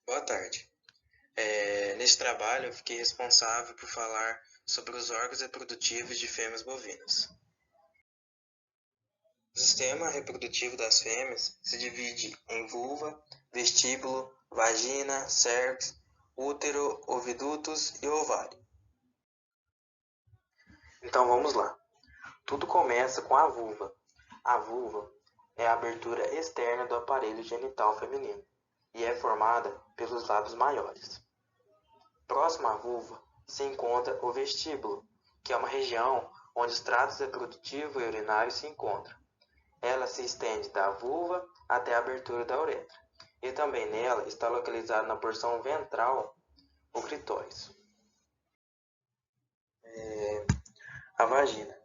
Boa tarde. Neste trabalho, eu fiquei responsável por falar sobre os órgãos reprodutivos de fêmeas bovinas. O sistema reprodutivo das fêmeas se divide em vulva, vestíbulo, vagina, cervix, útero, ovidutos e ovário. Então vamos lá. Tudo começa com a vulva. A vulva é a abertura externa do aparelho genital feminino e é formada pelos lábios maiores. Próximo à vulva se encontra o vestíbulo, que é uma região onde os tratos reprodutivo e urinário se encontram. Ela se estende da vulva até a abertura da uretra, e também nela está localizado na porção ventral o clitóris. A vagina.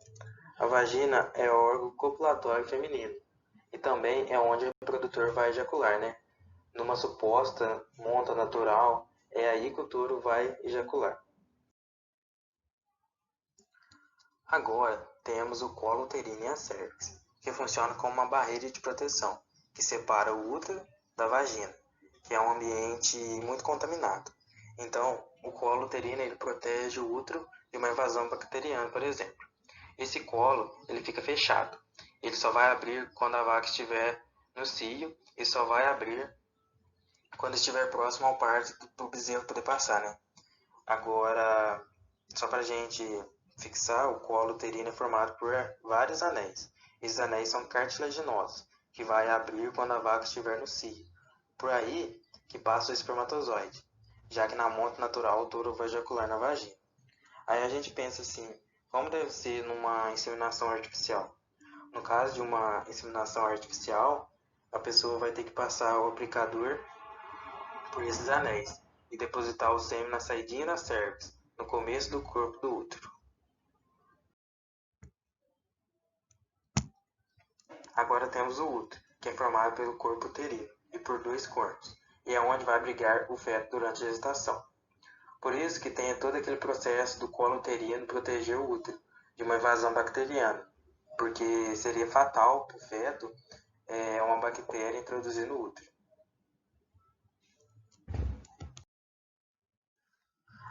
A vagina é o órgão copulatório feminino e também é onde o reprodutor vai ejacular, né? Numa suposta monta natural, é aí que o touro vai ejacular. Agora temos o colo uterino e a cervix, que funciona como uma barreira de proteção, que separa o útero da vagina, que é um ambiente muito contaminado. Então, o colo uterino ele protege o útero de uma invasão bacteriana, por exemplo. Esse colo ele fica fechado. Ele só vai abrir quando a vaca estiver no cio e só vai abrir quando estiver próximo ao parto do bezerro poder passar, né? Agora, só para a gente fixar, o colo uterino é formado por vários anéis. Esses anéis são cartilaginosos, que vai abrir quando a vaca estiver no cio. Por aí que passa o espermatozoide, já que na monta natural o touro vai ejacular na vagina. Aí a gente pensa assim, como deve ser numa inseminação artificial? No caso de uma inseminação artificial, a pessoa vai ter que passar o aplicador por esses anéis e depositar o sêmen na saidinha da cervix, no começo do corpo do útero. Agora temos o útero, que é formado pelo corpo uterino e por dois cornos, e é onde vai abrigar o feto durante a gestação. Por isso que tem todo aquele processo do colo uterino proteger o útero de uma invasão bacteriana, porque seria fatal para o feto uma bactéria introduzir no útero.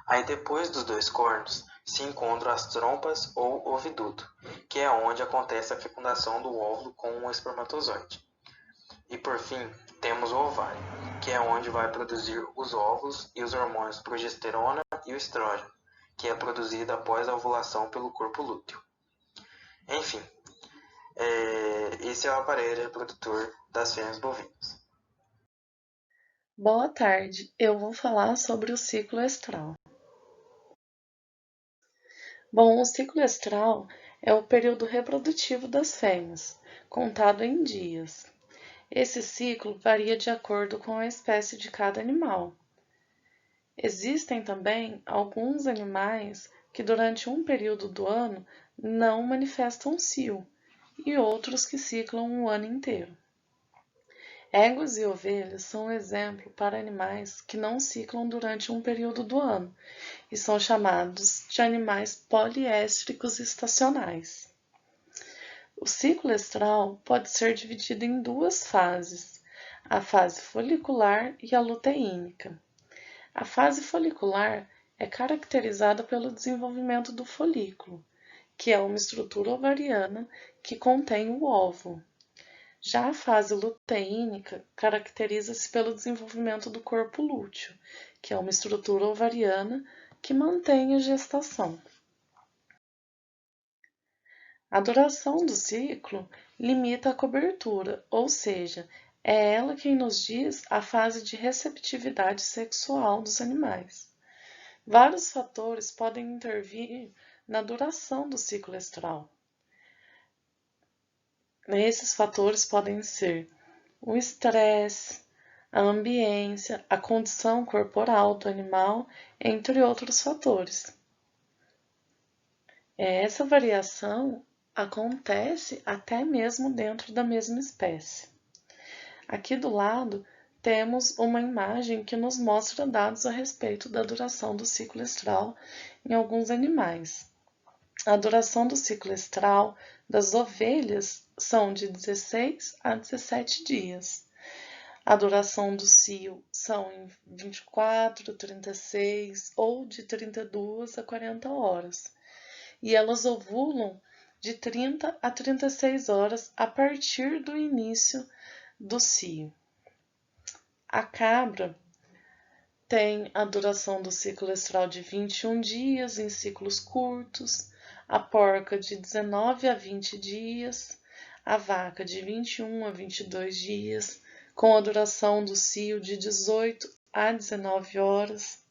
Aí depois dos dois cornos se encontram as trompas ou oviduto, que é onde acontece a fecundação do óvulo com o espermatozoide. E por fim, temos o ovário, que é onde vai produzir os óvulos e os hormônios progesterona e o estrógeno, que é produzido após a ovulação pelo corpo lúteo. Enfim, esse é o aparelho reprodutor das fêmeas bovinas. Boa tarde, eu vou falar sobre o ciclo estral. Bom, o ciclo estral é o período reprodutivo das fêmeas, contado em dias. Esse ciclo varia de acordo com a espécie de cada animal. Existem também alguns animais que durante um período do ano não manifestam cio, e outros que ciclam o ano inteiro. Éguas e ovelhas são um exemplo para animais que não ciclam durante um período do ano e são chamados de animais poliéstricos estacionais. O ciclo estral pode ser dividido em duas fases, a fase folicular e a luteínica. A fase folicular é caracterizada pelo desenvolvimento do folículo, que é uma estrutura ovariana que contém o óvulo. Já a fase luteínica caracteriza-se pelo desenvolvimento do corpo lúteo, que é uma estrutura ovariana que mantém a gestação. A duração do ciclo limita a cobertura, ou seja, é ela quem nos diz a fase de receptividade sexual dos animais. Vários fatores podem intervir na duração do ciclo estral. Esses fatores podem ser o estresse, a ambiência, a condição corporal do animal, entre outros fatores. Essa variação acontece até mesmo dentro da mesma espécie. Aqui do lado temos uma imagem que nos mostra dados a respeito da duração do ciclo estral em alguns animais. A duração do ciclo estral das ovelhas são de 16 a 17 dias. A duração do cio são em 24, 36 ou de 32 a 40 horas. E elas ovulam de 30 a 36 horas a partir do início do cio. A cabra tem a duração do ciclo estral de 21 dias em ciclos curtos, a porca de 19 a 20 dias, a vaca de 21 a 22 dias, com a duração do cio de 18 a 19 horas,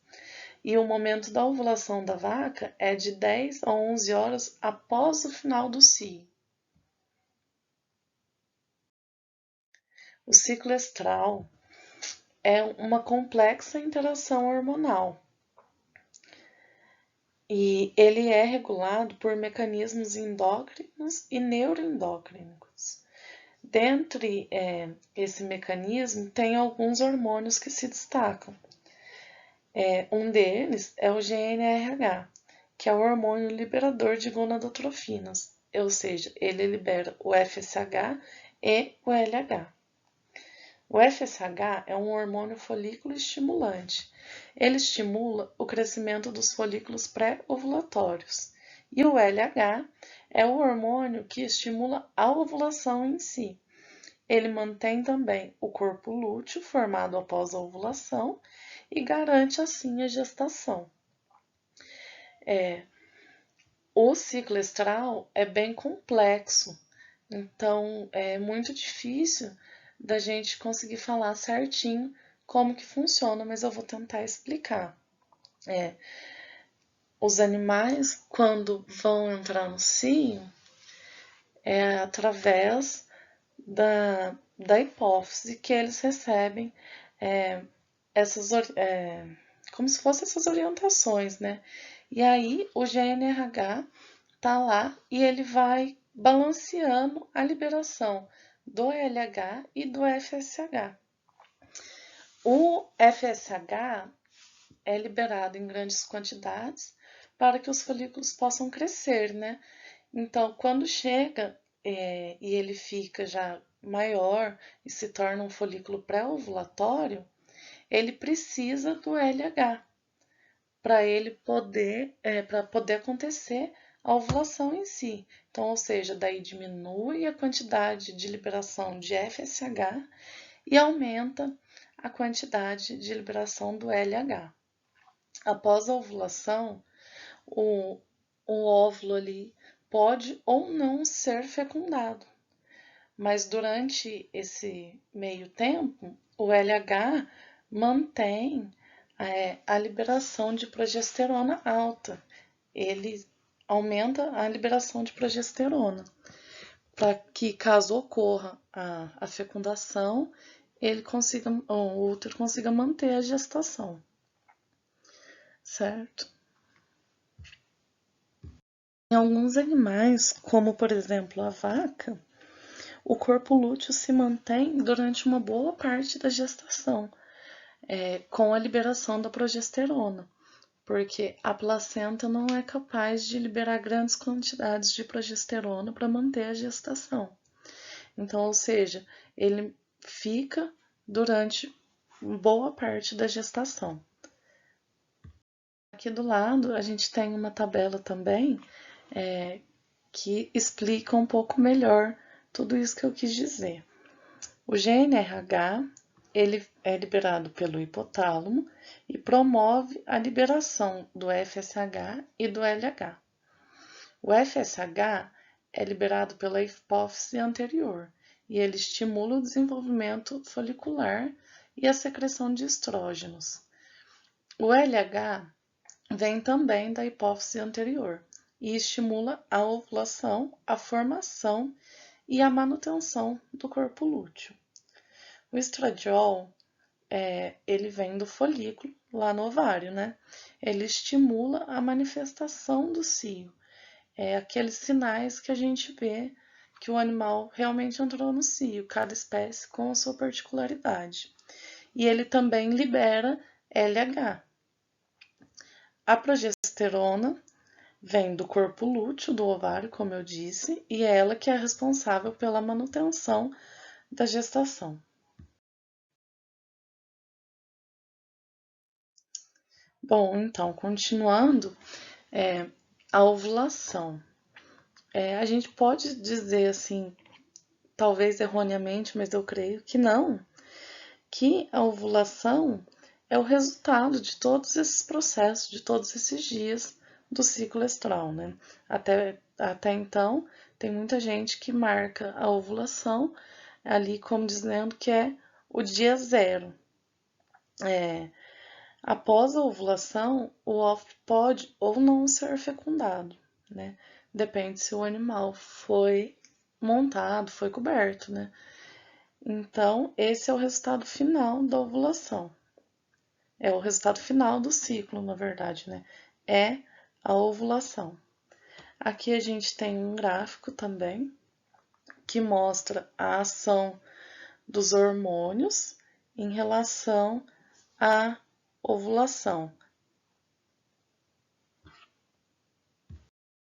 e o momento da ovulação da vaca é de 10 a 11 horas após o final do cio. O ciclo estral é uma complexa interação hormonal e ele é regulado por mecanismos endócrinos e neuroendócrinos. Dentre esse mecanismo, tem alguns hormônios que se destacam. Um deles é o GnRH, que é o hormônio liberador de gonadotrofinas, ou seja, ele libera o FSH e o LH. O FSH é um hormônio folículo estimulante. Ele estimula o crescimento dos folículos pré-ovulatórios. E o LH é o hormônio que estimula a ovulação em si. Ele mantém também o corpo lúteo formado após a ovulação e garante assim a gestação. O ciclo estral é bem complexo, então é muito difícil da gente conseguir falar certinho como que funciona, mas eu vou tentar explicar. Os animais, quando vão entrar no cio, é através da hipófise que eles recebem essas, como se fossem essas orientações, né? E aí o GnRH tá lá e ele vai balanceando a liberação do LH e do FSH. O FSH é liberado em grandes quantidades para que os folículos possam crescer, né? Então, quando chega e ele fica já maior e se torna um folículo pré-ovulatório, ele precisa do LH para ele poder, para poder acontecer a ovulação em si. Então, ou seja, daí diminui a quantidade de liberação de FSH e aumenta a quantidade de liberação do LH. Após a ovulação, o óvulo ali pode ou não ser fecundado, mas durante esse meio tempo, o LH mantém a liberação de progesterona alta. Ele aumenta a liberação de progesterona, para que caso ocorra a fecundação, o útero consiga manter a gestação, certo? Em alguns animais, como por exemplo a vaca, o corpo lúteo se mantém durante uma boa parte da gestação, com a liberação da progesterona, porque a placenta não é capaz de liberar grandes quantidades de progesterona para manter a gestação. Então, ou seja, ele fica durante boa parte da gestação. Aqui do lado a gente tem uma tabela também que explica um pouco melhor tudo isso que eu quis dizer. O GnRH ele é liberado pelo hipotálamo e promove a liberação do FSH e do LH. O FSH é liberado pela hipófise anterior e ele estimula o desenvolvimento folicular e a secreção de estrógenos. O LH vem também da hipófise anterior e estimula a ovulação, a formação e a manutenção do corpo lúteo. O estradiol, ele vem do folículo, lá no ovário, né? Ele estimula a manifestação do cio. Aqueles sinais que a gente vê que o animal realmente entrou no cio, cada espécie com a sua particularidade. E ele também libera LH. A progesterona vem do corpo lúteo do ovário, como eu disse, e é ela que é responsável pela manutenção da gestação. Bom, então, continuando, a ovulação. A gente pode dizer assim, talvez erroneamente, mas eu creio que não, que a ovulação é o resultado de todos esses processos, de todos esses dias do ciclo estral, né? Até então, tem muita gente que marca a ovulação ali como dizendo que é o dia zero. Após a ovulação, o óvulo pode ou não ser fecundado, né? Depende se o animal foi montado, foi coberto, né? Então, esse é o resultado final da ovulação. É o resultado final do ciclo, na verdade, né? É a ovulação. Aqui a gente tem um gráfico também que mostra a ação dos hormônios em relação à ovulação.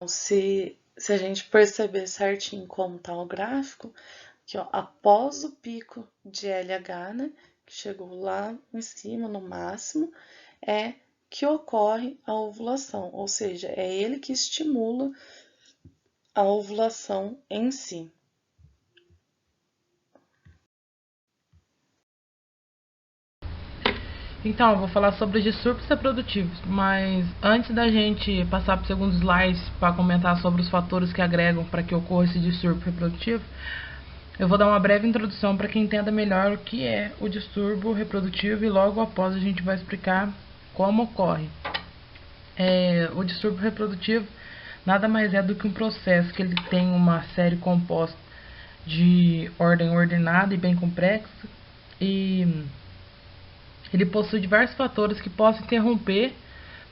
Se a gente perceber certinho como está o gráfico, que ó, após o pico de LH, né, que chegou lá em cima no máximo, é que ocorre a ovulação, ou seja, é ele que estimula a ovulação em si. Então, eu vou falar sobre os distúrbios reprodutivos, mas antes da gente passar para o segundo slide para comentar sobre os fatores que agregam para que ocorra esse distúrbio reprodutivo, eu vou dar uma breve introdução para quem entenda melhor o que é o distúrbio reprodutivo e logo após a gente vai explicar como ocorre. O distúrbio reprodutivo nada mais é do que um processo que ele tem uma série composta de ordem ordenada e bem complexa e ele possui diversos fatores que possam interromper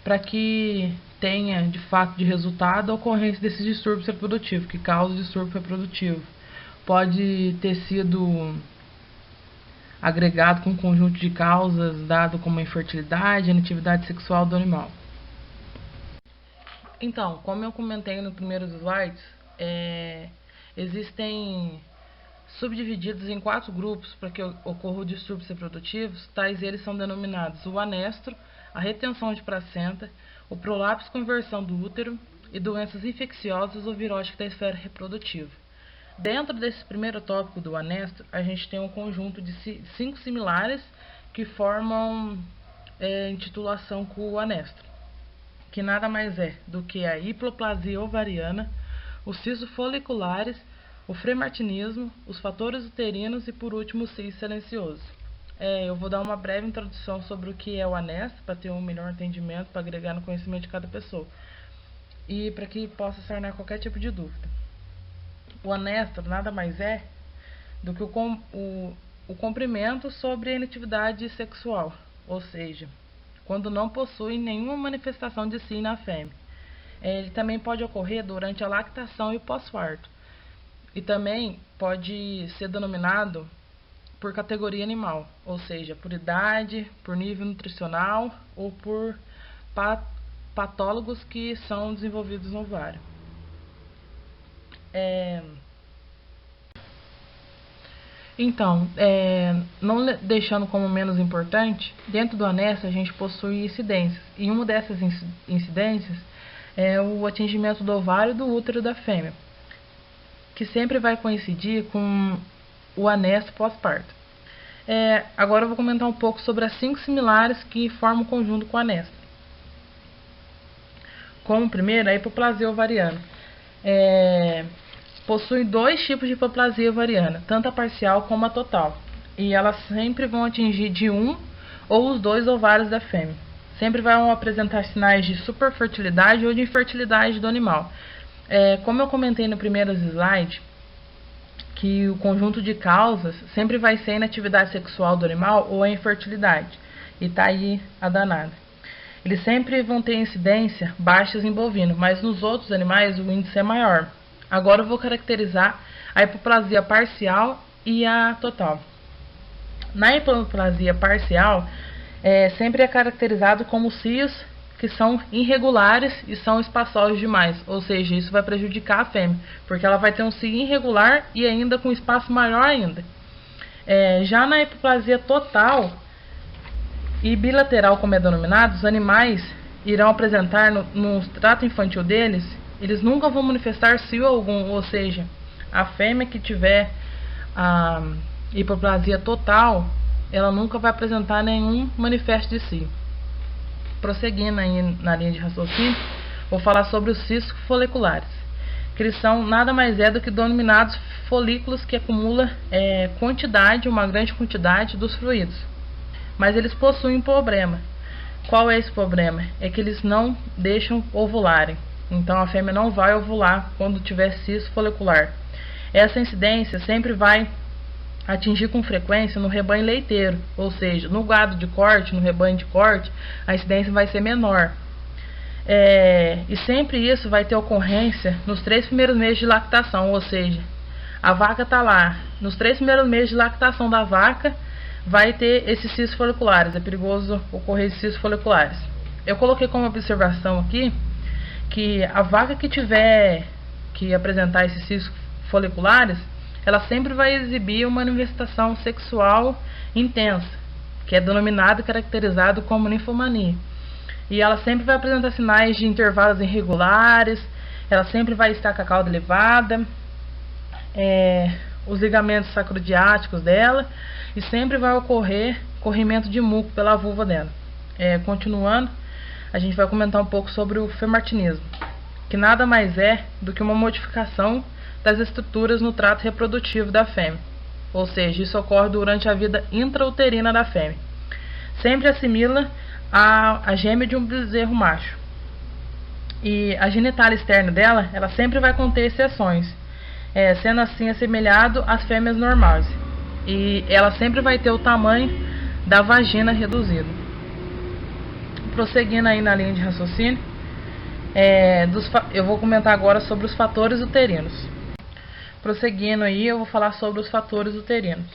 para que tenha, de fato, de resultado a ocorrência desses distúrbios reprodutivos, que causam o distúrbio reprodutivo. Pode ter sido agregado com um conjunto de causas, dado como a infertilidade e a inatividade sexual do animal. Então, como eu comentei no primeiro slide, existem subdivididos em 4 grupos para que ocorra o distúrbios reprodutivos, tais eles são denominados o anestro, a retenção de placenta, o prolapso com inversão do útero e doenças infecciosas ou viróticas da esfera reprodutiva. Dentro desse primeiro tópico do anestro, a gente tem um conjunto de 5 similares que formam intitulação com o anestro, que nada mais é do que a hipoplasia ovariana, os cistos foliculares, o fremartinismo, os fatores uterinos e, por último, o cio silencioso. Eu vou dar uma breve introdução sobre o que é o anestro, para ter um melhor entendimento, para agregar no conhecimento de cada pessoa, e para que possa sanar qualquer tipo de dúvida. O anestro nada mais é do que o comprimento sobre a inatividade sexual, ou seja, quando não possui nenhuma manifestação de si na fêmea. Ele também pode ocorrer durante a lactação e o pós-parto. E também pode ser denominado por categoria animal, ou seja, por idade, por nível nutricional ou por patólogos que são desenvolvidos no ovário. Então, não deixando como menos importante, dentro do anestro a gente possui incidências, e uma dessas incidências é o atingimento do ovário e do útero da fêmea, que sempre vai coincidir com o anestro pós-parto. Agora eu vou comentar um pouco sobre as 5 similares que formam o conjunto com o anestro. Como primeiro, a hipoplasia ovariana. Possui 2 tipos de hipoplasia ovariana, tanto a parcial como a total, e elas sempre vão atingir de um ou os 2 ovários da fêmea. Sempre vão apresentar sinais de superfertilidade ou de infertilidade do animal. Como eu comentei no primeiro slide, que o conjunto de causas sempre vai ser a inatividade sexual do animal ou a infertilidade, e tá aí a danada. Eles sempre vão ter incidência baixas em bovino, mas nos outros animais o índice é maior. Agora eu vou caracterizar a hipoplasia parcial e a total. Na hipoplasia parcial, sempre é caracterizado como cios que são irregulares e são espaçosos demais, ou seja, isso vai prejudicar a fêmea, porque ela vai ter um cio irregular e ainda com espaço maior ainda. Já na hipoplasia total, E bilateral, como é denominado, os animais irão apresentar no trato infantil deles, eles nunca vão manifestar cio algum, ou seja, a fêmea que tiver a hipoplasia total, ela nunca vai apresentar nenhum manifesto de cio. Prosseguindo aí na linha de raciocínio, vou falar sobre os cistos foliculares, que eles são nada mais do que denominados folículos que acumulam uma grande quantidade dos fluidos. Mas eles possuem um problema. Qual é esse problema? É que eles não deixam ovularem. Então a fêmea não vai ovular quando tiver cisto folicular. Essa incidência sempre vai atingir com frequência no rebanho leiteiro, ou seja, no gado de corte, no rebanho de corte, a incidência vai ser menor. E sempre isso vai ter ocorrência nos 3 primeiros meses de lactação, ou seja, a vaca está lá, nos 3 primeiros meses de lactação da vaca, vai ter esses cistos foliculares, é perigoso ocorrer esses cistos foliculares. Eu coloquei como observação aqui que a vaca que tiver que apresentar esses cistos foliculares, ela sempre vai exibir uma manifestação sexual intensa, que é denominado e caracterizado como ninfomania. E ela sempre vai apresentar sinais de intervalos irregulares, ela sempre vai estar com a cauda elevada, os ligamentos sacrodiáticos dela, e sempre vai ocorrer corrimento de muco pela vulva dela. Continuando, a gente vai comentar um pouco sobre o femartinismo, que nada mais é do que uma modificação das estruturas no trato reprodutivo da fêmea, ou seja, isso ocorre durante a vida intrauterina da fêmea. Sempre assimila a gêmea de um bezerro macho. E a genitália externa dela, ela sempre vai conter exceções, sendo assim assemelhado às fêmeas normais. E ela sempre vai ter o tamanho da vagina reduzido. Prosseguindo aí na linha de raciocínio, eu vou comentar agora sobre os fatores uterinos. Prosseguindo aí, eu vou falar sobre os fatores uterinos,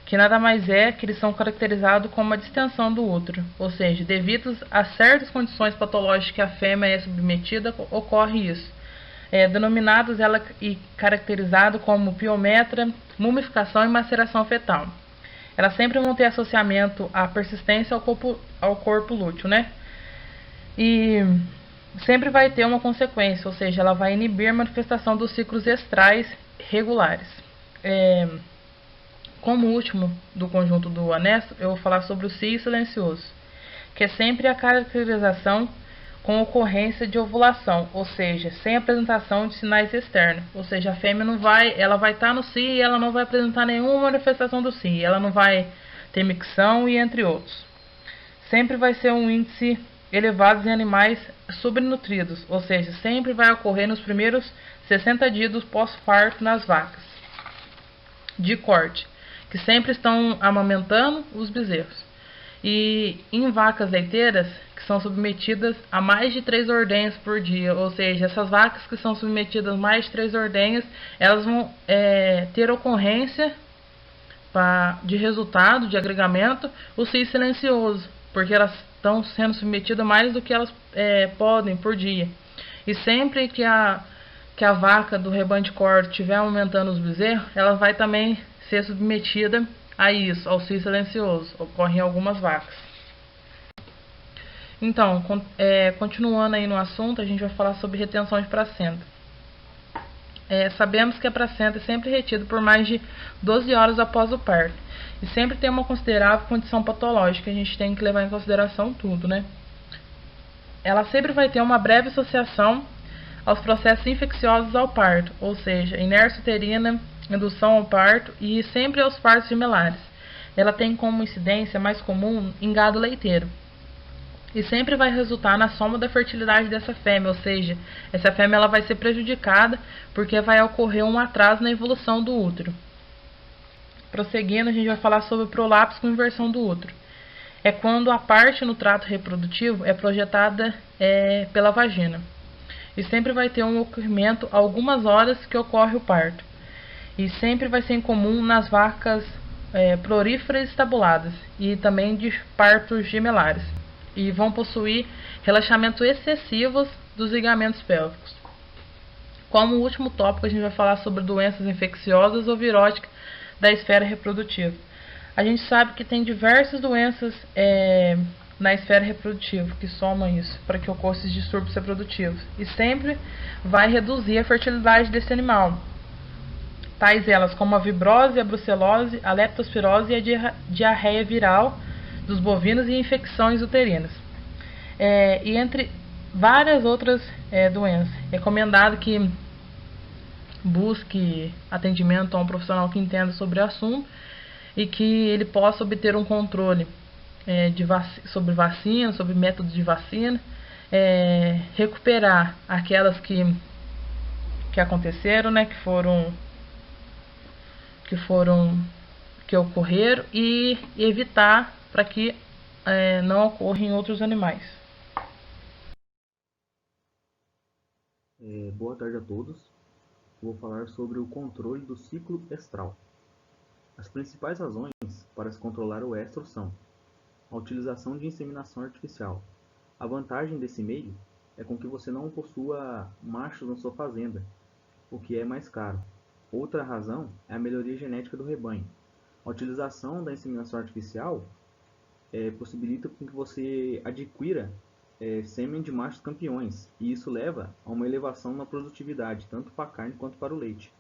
que nada mais que eles são caracterizados como a distensão do útero, ou seja, devido a certas condições patológicas que a fêmea é submetida, ocorre isso. Denominados ela e caracterizado como piometra, mumificação e maceração fetal. Elas sempre vão ter associamento à persistência ao corpo lúteo, né? E sempre vai ter uma consequência, ou seja, ela vai inibir a manifestação dos ciclos estrais regulares. Como último do conjunto do anesto, eu vou falar sobre o cio silencioso, que é sempre a caracterização com ocorrência de ovulação, ou seja, sem apresentação de sinais externos, ou seja, a fêmea ela vai estar no cio e ela não vai apresentar nenhuma manifestação do cio, ela não vai ter micção e entre outros. Sempre vai ser um índice elevado em animais subnutridos, ou seja, sempre vai ocorrer nos primeiros 60 dias do pós-parto nas vacas de corte, que sempre estão amamentando os bezerros. E em vacas leiteiras, que são submetidas a mais de 3 ordenhas por dia, ou seja, essas vacas que são submetidas a mais de 3 ordenhas, elas vão ter ocorrência de resultado, de agregamento, o cio silencioso, porque elas estão sendo submetidas mais do que elas podem por dia. E sempre que a vaca do rebanho de corte estiver aumentando os bezerros, ela vai também ser submetida a isso, ao cio silencioso. Ocorre em algumas vacas. Então, continuando aí no assunto, a gente vai falar sobre retenção de placenta. Sabemos que a placenta é sempre retida por mais de 12 horas após o parto. E sempre tem uma considerável condição patológica, a gente tem que levar em consideração tudo, né? Ela sempre vai ter uma breve associação aos processos infecciosos ao parto, ou seja, inércia uterina, indução ao parto e sempre aos partos gemelares. Ela tem como incidência mais comum em gado leiteiro. E sempre vai resultar na soma da fertilidade dessa fêmea, ou seja, essa fêmea ela vai ser prejudicada porque vai ocorrer um atraso na evolução do útero. Prosseguindo, a gente vai falar sobre o prolapso com inversão do útero. É quando a parte no trato reprodutivo é projetada pela vagina. E sempre vai ter um ocorrimento algumas horas que ocorre o parto. E sempre vai ser incomum nas vacas floríferas estabuladas e também de partos gemelares. E vão possuir relaxamentos excessivos dos ligamentos pélvicos. Como último tópico, a gente vai falar sobre doenças infecciosas ou viróticas da esfera reprodutiva. A gente sabe que tem diversas doenças na esfera reprodutiva que somam isso para que ocorram esses distúrbios reprodutivos e sempre vai reduzir a fertilidade desse animal. Tais elas como a vibrose, a brucelose, a leptospirose e a diarreia viral dos bovinos e infecções uterinas. E entre várias outras doenças. É recomendado que busque atendimento a um profissional que entenda sobre o assunto e que ele possa obter um controle sobre vacina, sobre métodos de vacina, recuperar aquelas que aconteceram, né, que ocorreram e evitar para que não ocorra em outros animais. Boa tarde a todos. Vou falar sobre o controle do ciclo estral. As principais razões para se controlar o estro são a utilização de inseminação artificial. A vantagem desse meio é com que você não possua machos na sua fazenda, o que é mais caro. Outra razão é a melhoria genética do rebanho. A utilização da inseminação artificial possibilita com que você adquira sêmen de machos campeões, e isso leva a uma elevação na produtividade, tanto para a carne quanto para o leite.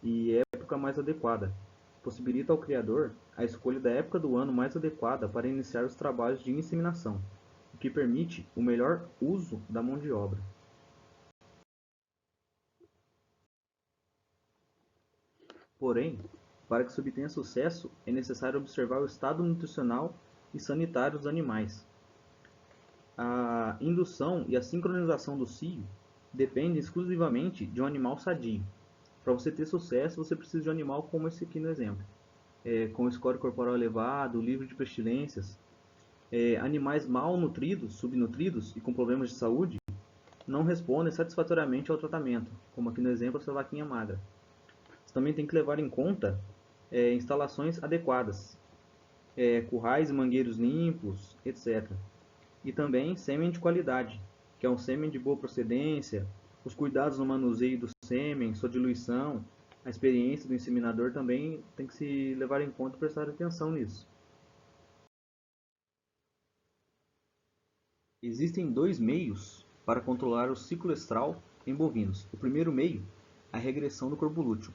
E época mais adequada. Possibilita ao criador a escolha da época do ano mais adequada para iniciar os trabalhos de inseminação, o que permite o melhor uso da mão de obra. Porém, para que se obtenha sucesso, é necessário observar o estado nutricional e sanitário dos animais. A indução e a sincronização do cio dependem exclusivamente de um animal sadio. Para você ter sucesso, você precisa de um animal como esse aqui no exemplo, com score corporal elevado, livre de pestilências. Animais mal nutridos, subnutridos e com problemas de saúde não respondem satisfatoriamente ao tratamento, como aqui no exemplo essa vaquinha magra. Você também tem que levar em conta instalações adequadas, currais e mangueiros limpos, etc. E também sêmen de qualidade, que é um sêmen de boa procedência, os cuidados no manuseio do sêmen, sua diluição, a experiência do inseminador também tem que se levar em conta e prestar atenção nisso. Existem dois meios para controlar o ciclo estral em bovinos. O primeiro meio é a regressão do corpo lúteo.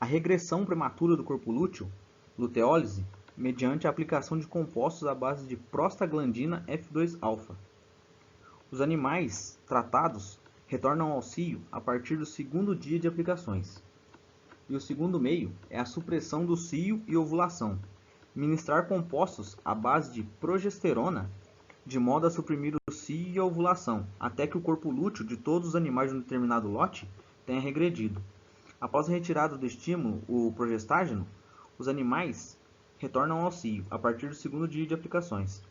A regressão prematura do corpo lúteo, luteólise, mediante a aplicação de compostos à base de prostaglandina F2-alfa. Os animais tratados retornam ao cio a partir do segundo dia de aplicações. E o segundo meio é a supressão do cio e ovulação. Ministrar compostos à base de progesterona de modo a suprimir o cio e a ovulação, até que o corpo lúteo de todos os animais de um determinado lote tenha regredido. Após a retirada do estímulo, o progestágeno, os animais retornam ao cio a partir do segundo dia de aplicações.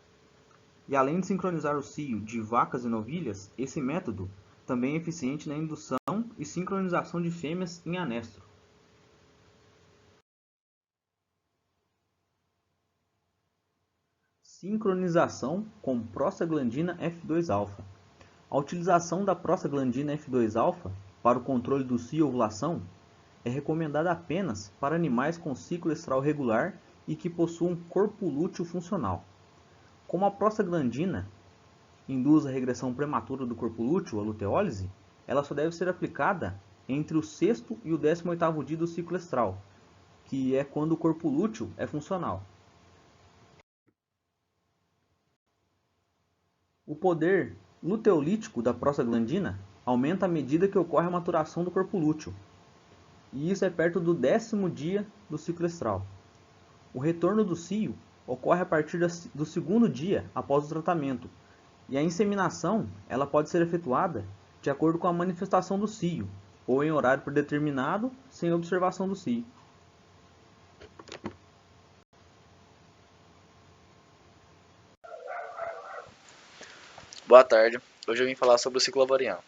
E além de sincronizar o cio de vacas e novilhas, esse método também é eficiente na indução e sincronização de fêmeas em anestro. Sincronização com prostaglandina F2-alfa. A utilização da prostaglandina F2-alfa para o controle do cio e ovulação é recomendada apenas para animais com ciclo estral regular e que possuam corpo lúteo funcional. Como a prostaglandina induz a regressão prematura do corpo lúteo, a luteólise, ela só deve ser aplicada entre o 6º e o 18º dia do ciclo estral, que é quando o corpo lúteo é funcional. O poder luteolítico da prostaglandina aumenta à medida que ocorre a maturação do corpo lúteo, e isso é perto do 10º dia do ciclo estral. O retorno do cio ocorre a partir do segundo dia após o tratamento, e a inseminação ela pode ser efetuada de acordo com a manifestação do cio, ou em horário predeterminado, sem observação do cio. Boa tarde, hoje eu vim falar sobre o ciclo ovariano.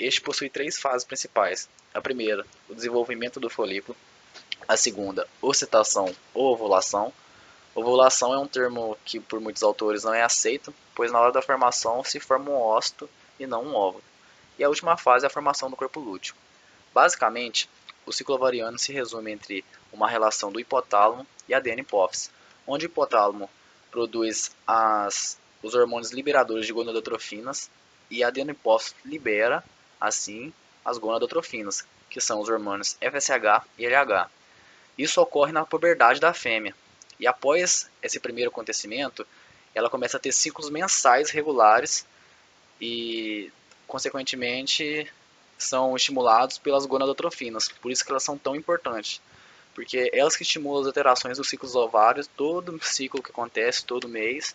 Este possui 3 fases principais. A primeira, o desenvolvimento do folículo. A segunda, ocitação ou ovulação. Ovulação é um termo que por muitos autores não é aceito, pois na hora da formação se forma um ócito e não um óvulo. E a última fase é a formação do corpo lúteo. Basicamente, o ciclo ovariano se resume entre uma relação do hipotálamo e a adeno-hipófise, onde o hipotálamo produz os hormônios liberadores de gonadotrofinas e a adeno-hipófise libera, assim, as gonadotrofinas, que são os hormônios FSH e LH. Isso ocorre na puberdade da fêmea. E após esse primeiro acontecimento, ela começa a ter ciclos mensais regulares e, consequentemente, são estimulados pelas gonadotrofinas. Por isso que elas são tão importantes. Porque elas que estimulam as alterações dos ciclos ovários, todo ciclo que acontece, todo mês,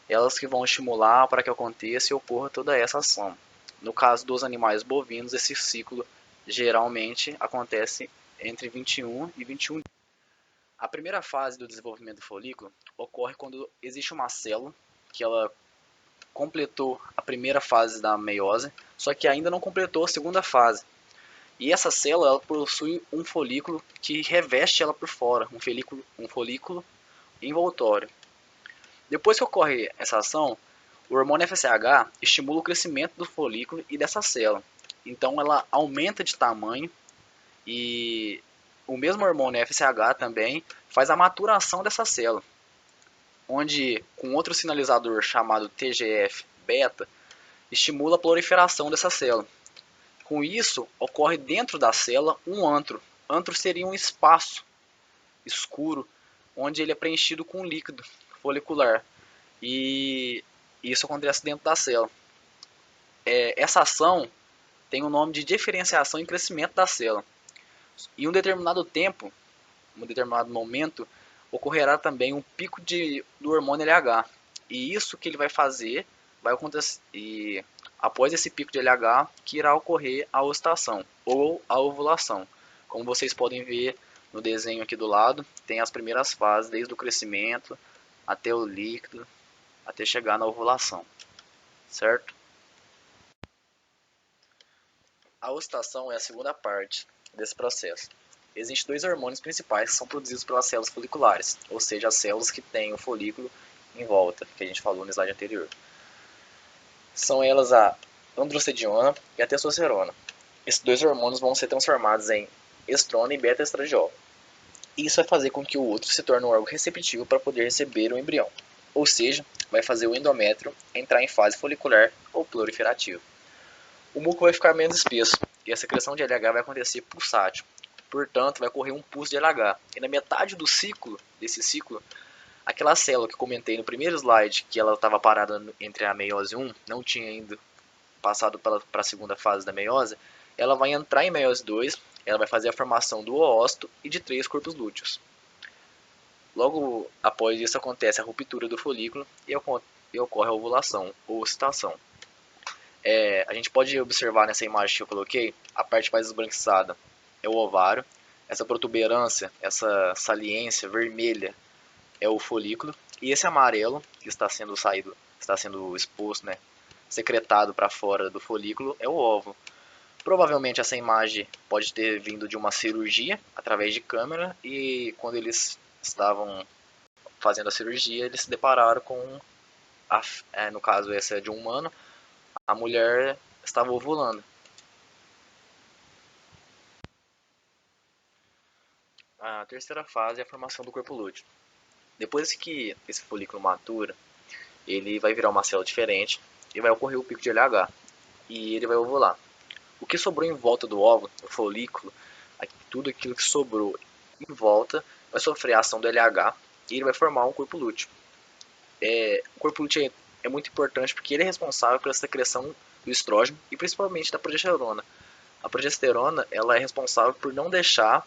elas que vão estimular para que aconteça e ocorra toda essa ação. No caso dos animais bovinos, esse ciclo geralmente acontece entre 21 e 21 dias. A primeira fase do desenvolvimento do folículo ocorre quando existe uma célula que ela completou a primeira fase da meiose, só que ainda não completou a segunda fase. E essa célula ela possui um folículo que reveste ela por fora, um folículo envoltório. Depois que ocorre essa ação, o hormônio FSH estimula o crescimento do folículo e dessa célula. Então ela aumenta de tamanho e o mesmo hormônio FSH também faz a maturação dessa célula, onde com outro sinalizador chamado TGF-beta estimula a proliferação dessa célula. Com isso, ocorre dentro da célula um antro. Antro seria um espaço escuro, onde ele é preenchido com líquido folicular. E isso acontece dentro da célula. Essa ação tem o nome de diferenciação e crescimento da célula. Em um determinado tempo, em um determinado momento, ocorrerá também um pico do hormônio LH. E isso que ele vai fazer, vai acontecer, e após esse pico de LH, que irá ocorrer a ovulação ou a ovulação. Como vocês podem ver no desenho aqui do lado, tem as primeiras fases, desde o crescimento até o líquido, até chegar na ovulação, certo? A ovulação é a segunda parte desse processo. Existem dois hormônios principais que são produzidos pelas células foliculares, ou seja, as células que têm o folículo em volta, que a gente falou no slide anterior. São elas a androcediona e a testosterona. Esses dois hormônios vão ser transformados em estrona e beta-estradiol. Isso vai fazer com que o útero se torne um órgão receptivo para poder receber o embrião, ou seja, vai fazer o endométrio entrar em fase folicular ou proliferativa. O muco vai ficar menos espesso e a secreção de LH vai acontecer pulsátil. Portanto, vai ocorrer um pulso de LH. E na metade desse ciclo, aquela célula que comentei no primeiro slide, que ela estava parada entre a meiose 1, não tinha ainda passado para a segunda fase da meiose, ela vai entrar em meiose 2, ela vai fazer a formação do oócito e de 3 corpos lúteos. Logo após isso acontece a ruptura do folículo e ocorre a ovulação ou ocitação. A gente pode observar nessa imagem que eu coloquei, a parte mais esbranquiçada é o ovário, essa protuberância, essa saliência vermelha é o folículo, e esse amarelo que está sendo exposto, secretado para fora do folículo, é o óvulo. Provavelmente essa imagem pode ter vindo de uma cirurgia através de câmera, e quando eles estavam fazendo a cirurgia, eles se depararam com, no caso essa é de um humano, a mulher estava ovulando. A terceira fase é a formação do corpo lúteo. Depois que esse folículo matura, ele vai virar uma célula diferente e vai ocorrer o pico de LH e ele vai ovular. O que sobrou em volta do óvulo, o folículo, tudo aquilo que sobrou em volta vai sofrer a ação do LH e ele vai formar um corpo lúteo. O corpo lúteo é muito importante porque ele é responsável pela secreção do estrógeno e principalmente da progesterona. A progesterona ela é responsável por não deixar,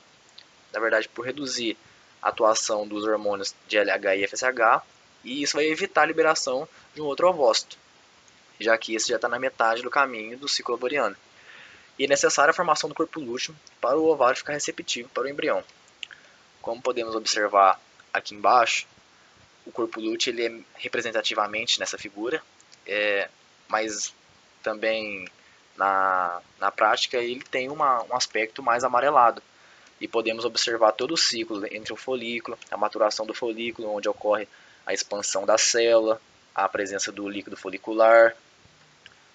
na verdade, por reduzir a atuação dos hormônios de LH e FSH, e isso vai evitar a liberação de um outro ovócito, já que esse já está na metade do caminho do ciclo ovariano. E é necessária a formação do corpo lúteo para o ovário ficar receptivo para o embrião. Como podemos observar aqui embaixo, o corpo lúteo ele é representativamente nessa figura, mas também na prática ele tem um aspecto mais amarelado. E podemos observar todo o ciclo entre o folículo, a maturação do folículo, onde ocorre a expansão da célula, a presença do líquido folicular,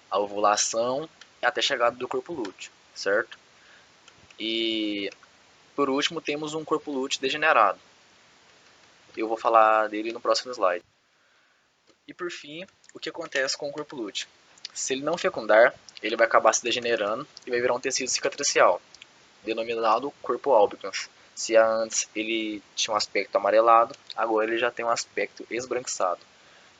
a ovulação e até a chegada do corpo lúteo, certo? E por último temos um corpo lúteo degenerado. Eu vou falar dele no próximo slide. E por fim, o que acontece com o corpo lúteo? Se ele não fecundar, ele vai acabar se degenerando e vai virar um tecido cicatricial, denominado corpo albicans. Se antes ele tinha um aspecto amarelado, agora ele já tem um aspecto esbranquiçado.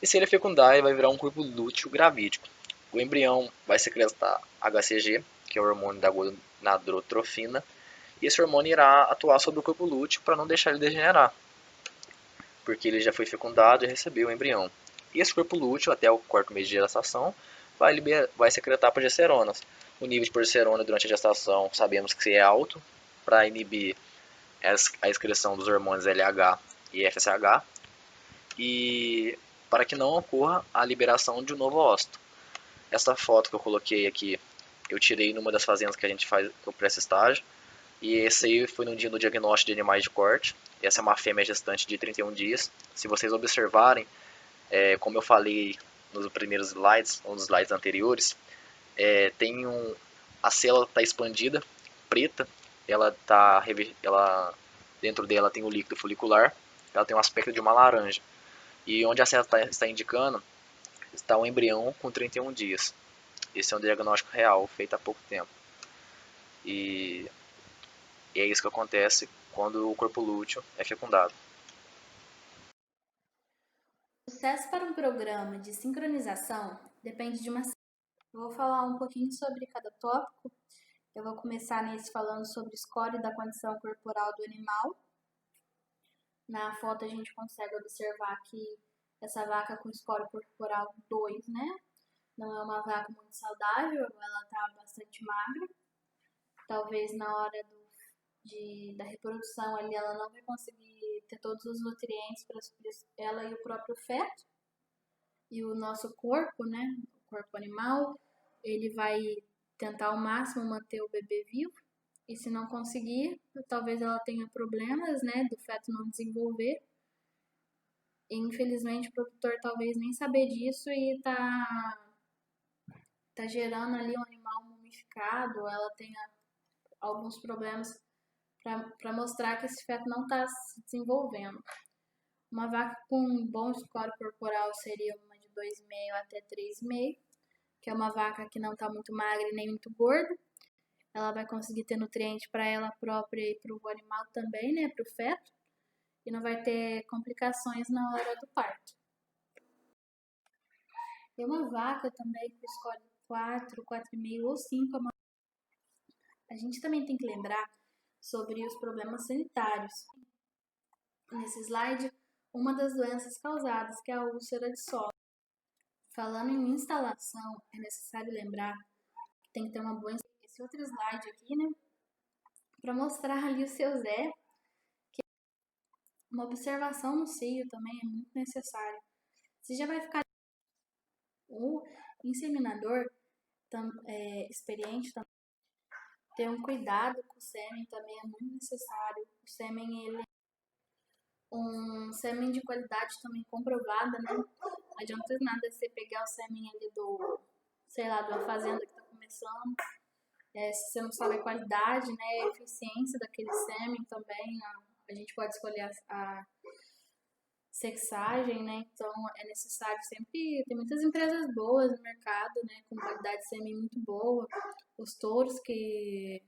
E se ele fecundar, ele vai virar um corpo lúteo gravídico. O embrião vai secretar HCG, que é o hormônio da gonadotrofina, e esse hormônio irá atuar sobre o corpo lúteo para não deixar ele degenerar, porque ele já foi fecundado e recebeu o embrião. E esse corpo lúteo, até o quarto mês de gestação, vai secretar progesteronas. O nível de progesterona durante a gestação sabemos que é alto, para inibir a excreção dos hormônios LH e FSH, e para que não ocorra a liberação de um novo ócito. Essa foto que eu coloquei aqui, eu tirei numa das fazendas que a gente faz, que eu presto estágio, e esse aí foi no dia do diagnóstico de animais de corte. Essa é uma fêmea gestante de 31 dias. Se vocês observarem, como eu falei nos primeiros slides, ou nos slides anteriores, a célula está expandida, preta, ela dentro dela tem o líquido folicular, ela tem um aspecto de uma laranja. E onde a célula está indicando, está um embrião com 31 dias. Esse é um diagnóstico real, feito há pouco tempo. E é isso que acontece quando o corpo lúteo é fecundado. O sucesso para um programa de sincronização depende de uma... Eu vou falar um pouquinho sobre cada tópico. Eu vou começar nesse falando sobre o score da condição corporal do animal. Na foto a gente consegue observar que essa vaca com score corporal 2, né? Não é uma vaca muito saudável, ela está bastante magra. Talvez na hora da reprodução ali ela não vai conseguir ter todos os nutrientes para suprir ela e o próprio feto. E o nosso corpo, né? O corpo animal, ele vai tentar ao máximo manter o bebê vivo. E se não conseguir, talvez ela tenha problemas, né? Do feto não desenvolver. E, infelizmente o produtor talvez nem saber disso e tá gerando ali um animal mumificado, ou ela tenha alguns problemas para mostrar que esse feto não está se desenvolvendo. Uma vaca com um bom score corporal seria uma de 2,5 até 3,5, que é uma vaca que não está muito magra e nem muito gorda. Ela vai conseguir ter nutriente para ela própria e para o animal também, né, para o feto, e não vai ter complicações na hora do parto. E uma vaca também com score 4, 4,5 ou 5, a gente também tem que lembrar sobre os problemas sanitários. Nesse slide, uma das doenças causadas, que é a úlcera de solo. Falando em instalação, é necessário lembrar que tem que ter uma boa... Esse outro slide aqui, né? Para mostrar ali o seu Zé, que uma observação no cio também é muito necessária. Você já vai ficar... O inseminador experiente também, ter um cuidado com o sêmen também é muito necessário. O sêmen, ele um sêmen de qualidade também comprovada, né? Não adianta nada você pegar o sêmen ali de uma fazenda que está começando, se você não sabe a qualidade, né, a eficiência daquele sêmen também, a gente pode escolher a sexagem, né? Então é necessário sempre, tem muitas empresas boas no mercado, né, com qualidade de sêmen muito boa. Os touros que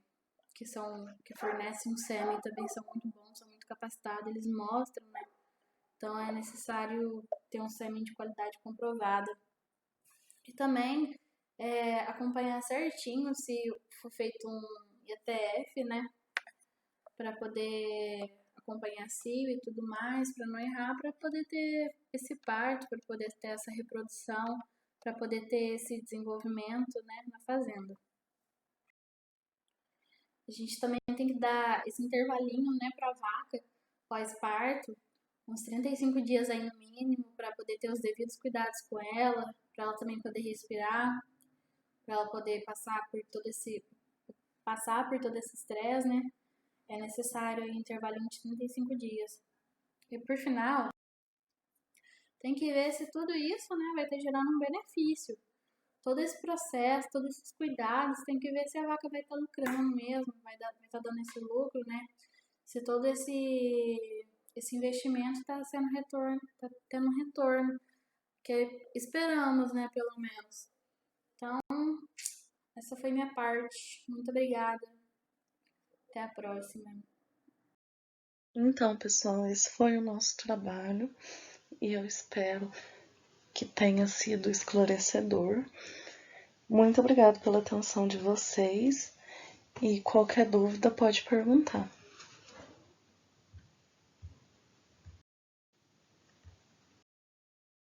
fornecem o sêmen também são muito bons, são muito capacitados, eles mostram, né? Então é necessário ter um sêmen de qualidade comprovada. E também acompanhar certinho se for feito um IATF, né? Para poder acompanhar cio e tudo mais, para não errar, para poder ter esse parto, para poder ter essa reprodução, para poder ter esse desenvolvimento, né, na fazenda. A gente também tem que dar esse intervalinho, né, para a vaca pós-parto, uns 35 dias aí no mínimo, para poder ter os devidos cuidados com ela, para ela também poder respirar, para ela poder passar por todo esse estresse, né? É necessário um intervalinho de 35 dias. E por final, tem que ver se tudo isso, né, vai ter gerando um benefício. todo esse processo, todos esses cuidados, tem que ver se a vaca vai estar lucrando mesmo, vai estar dando esse lucro, né? Se todo esse investimento está tendo um retorno, que esperamos, né, pelo menos. Então, essa foi minha parte. Muito obrigada. Até a próxima. Então, pessoal, esse foi o nosso trabalho e eu espero que tenha sido esclarecedor. Muito obrigada pela atenção de vocês e qualquer dúvida pode perguntar.